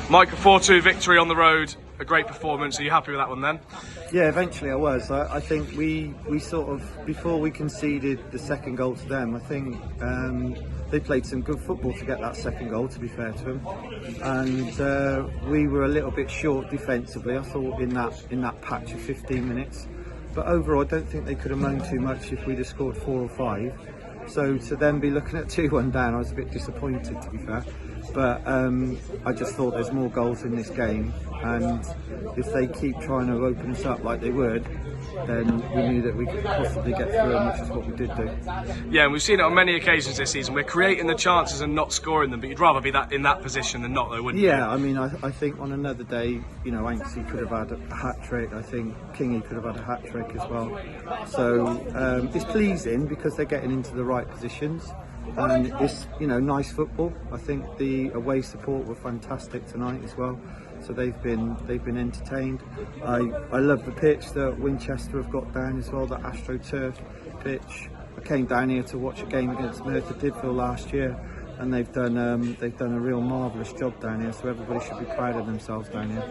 Mike, a 4-2 victory on the road, a great performance. Are you happy with that one then? Yeah, eventually I was. I think we sort of, before we conceded the second goal to them, I think they played some good football to get that second goal, to be fair to them. And we were a little bit short defensively, I thought, in that patch of 15 minutes. But overall, I don't think they could have moaned too much if we'd have scored 4 or 5. So to then be looking at 2-1 down, I was a bit disappointed, to be fair. But I just thought there's more goals in this game, and if they keep trying to open us up like they would, then we knew that we could possibly get through them, which is what we did do. Yeah, and we've seen it on many occasions this season. We're creating the chances and not scoring them, but you'd rather be in that position than not, though, wouldn't you? Yeah, I mean, I think on another day, you know, Anksy could have had a hat-trick. I think Kingy could have had a hat-trick as well. So it's pleasing because they're getting into the right positions. And it's, you know, nice football. I think the away support were fantastic tonight as well. So they've been entertained. I love the pitch that Winchester have got down as well, the AstroTurf pitch. I came down here to watch a game against Merthyr Tydfil last year, and they've done a real marvellous job down here. So everybody should be proud of themselves down here.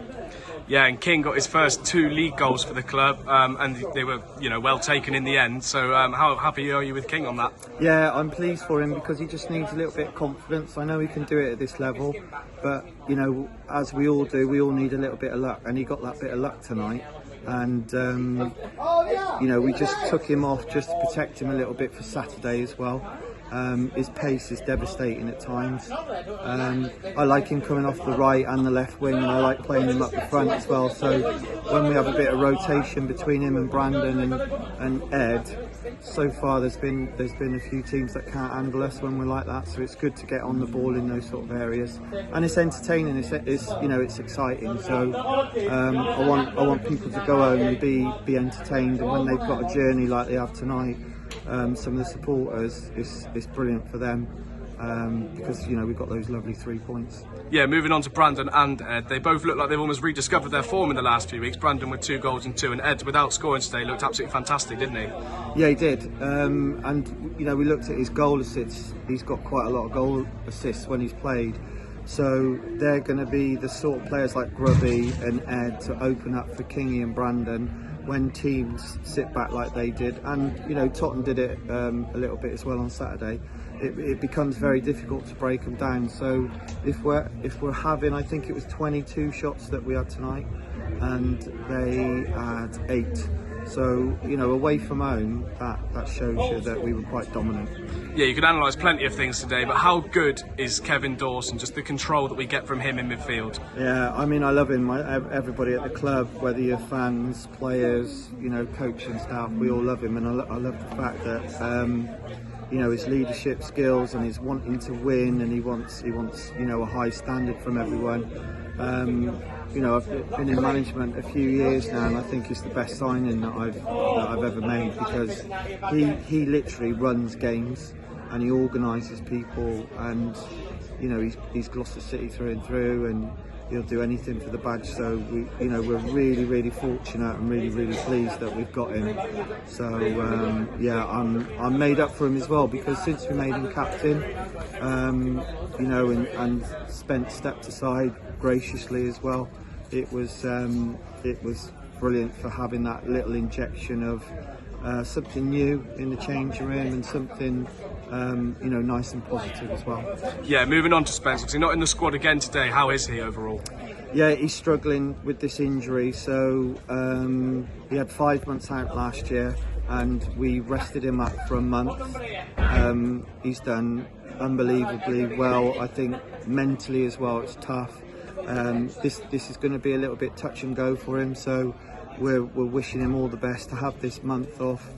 Yeah, and King got his first 2 league goals for the club, and they were, you know, well taken in the end. So how happy are you with King on that? Yeah, I'm pleased for him because he just needs a little bit of confidence. I know he can do it at this level, but you know, as we all do, we all need a little bit of luck, and he got that bit of luck tonight. And you know, we just took him off just to protect him a little bit for Saturday as well. His pace is devastating at times. I like him coming off the right and the left wing, and I like playing him up the front as well. So when we have a bit of rotation between him and Brandon and Ed, so far there's been a few teams that can't handle us when we're like that. So it's good to get on the ball in those sort of areas, and it's entertaining. It's you know, it's exciting. So I want people to go home and be entertained, and when they've got a journey like they have tonight. Some of the supporters, it's brilliant for them because, you know, we've got those lovely 3 points. Yeah, moving on to Brandon and Ed, they both look like they've almost rediscovered their form in the last few weeks. Brandon with 2 goals and 2, and Ed, without scoring today, looked absolutely fantastic, didn't he? Yeah, he did. And you know, we looked at his goal assists. He's got quite a lot of goal assists when he's played. So they're going to be the sort of players like Grubby and Ed to open up for Kingy and Brandon when teams sit back like they did. And you know, Tottenham did it a little bit as well on Saturday. It becomes very difficult to break them down. So if we're having, I think it was 22 shots that we had tonight, and they had 8. So, you know, away from home, that shows you that we were quite dominant. Yeah, you can analyse plenty of things today, but how good is Kevin Dawson, just the control that we get from him in midfield? Yeah, I mean, I love him. Everybody at the club, whether you're fans, players, you know, coach and staff, we all love him. And I love the fact that, you know, his leadership skills and his wanting to win, and he wants, you know, a high standard from everyone. You know, I've been in management a few years now, and I think it's the best signing that I've ever made, because he literally runs games and he organises people, and you know, he's Gloucester City through and through, and he'll do anything for the badge. So you know, we're really fortunate and really pleased that we've got him. So yeah, I'm made up for him as well, because since we made him captain, you know, and stepped aside graciously as well, it was brilliant for having that little injection of something new in the changing room, and something you know, nice and positive as well. Yeah, moving on to Spence, because he's not in the squad again today. How is he overall? Yeah, he's struggling with this injury. So he had 5 months out last year, and we rested him up for a month. He's done unbelievably well. I think mentally as well, it's tough. This is going to be a little bit touch and go for him, so we're wishing him all the best to have this month off.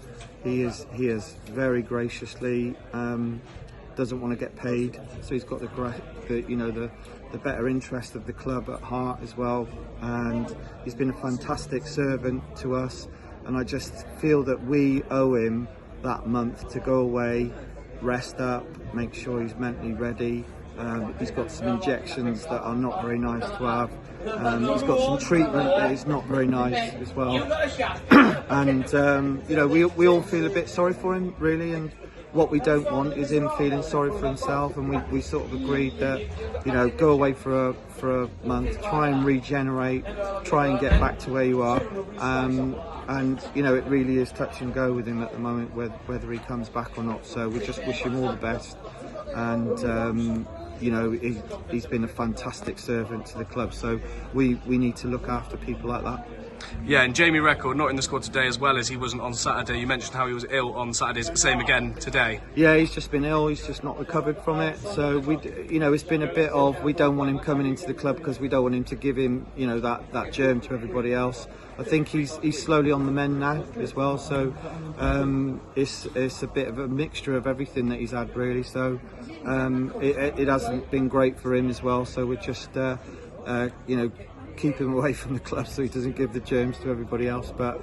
He is very graciously doesn't want to get paid, so he's got the better interest of the club at heart as well, and he's been a fantastic servant to us, and I just feel that we owe him that month to go away, rest up, make sure he's mentally ready. He's got some injections that are not very nice to have. He's got some treatment that is not very nice as well. And you know, we all feel a bit sorry for him, really, and what we don't want is him feeling sorry for himself, and we sort of agreed that, you know, go away for a month, try and regenerate, try and get back to where you are. And you know, it really is touch and go with him at the moment, whether he comes back or not. So we just wish him all the best, and you know, he's been a fantastic servant to the club. So we need to look after people like that. Yeah, and Jamie Record not in the squad today, as well as he wasn't on Saturday. You mentioned how he was ill on Saturdays. Same again today. Yeah, he's just been ill. He's just not recovered from it. So you know, it's been a bit of, we don't want him coming into the club because we don't want him to give him, you know, that germ to everybody else. I think he's slowly on the mend now as well. So it's a bit of a mixture of everything that he's had, really. So it hasn't been great for him as well. So we're just you know, keep him away from the club so he doesn't give the germs to everybody else. But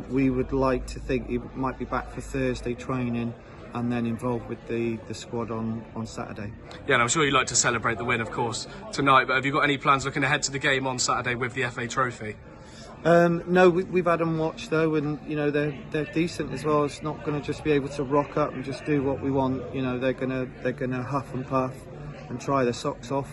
we would like to think he might be back for Thursday training and then involved with the squad on Saturday. Yeah, and I'm sure you'd like to celebrate the win, of course, tonight, but have you got any plans looking ahead to the game on Saturday with the FA Trophy? No, we've had them watch though, and you know, they're decent as well. It's not going to just be able to rock up and just do what we want. You know, they're gonna huff and puff and try their socks off,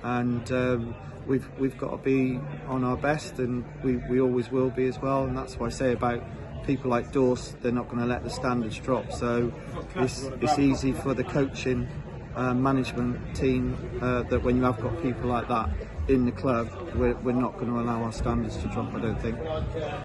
and we've got to be on our best, and we always will be as well. And that's what I say about people like Dorse, they're not going to let the standards drop. So it's easy for the coaching management team that when you have got people like that in the club, we're not going to allow our standards to drop, I don't think.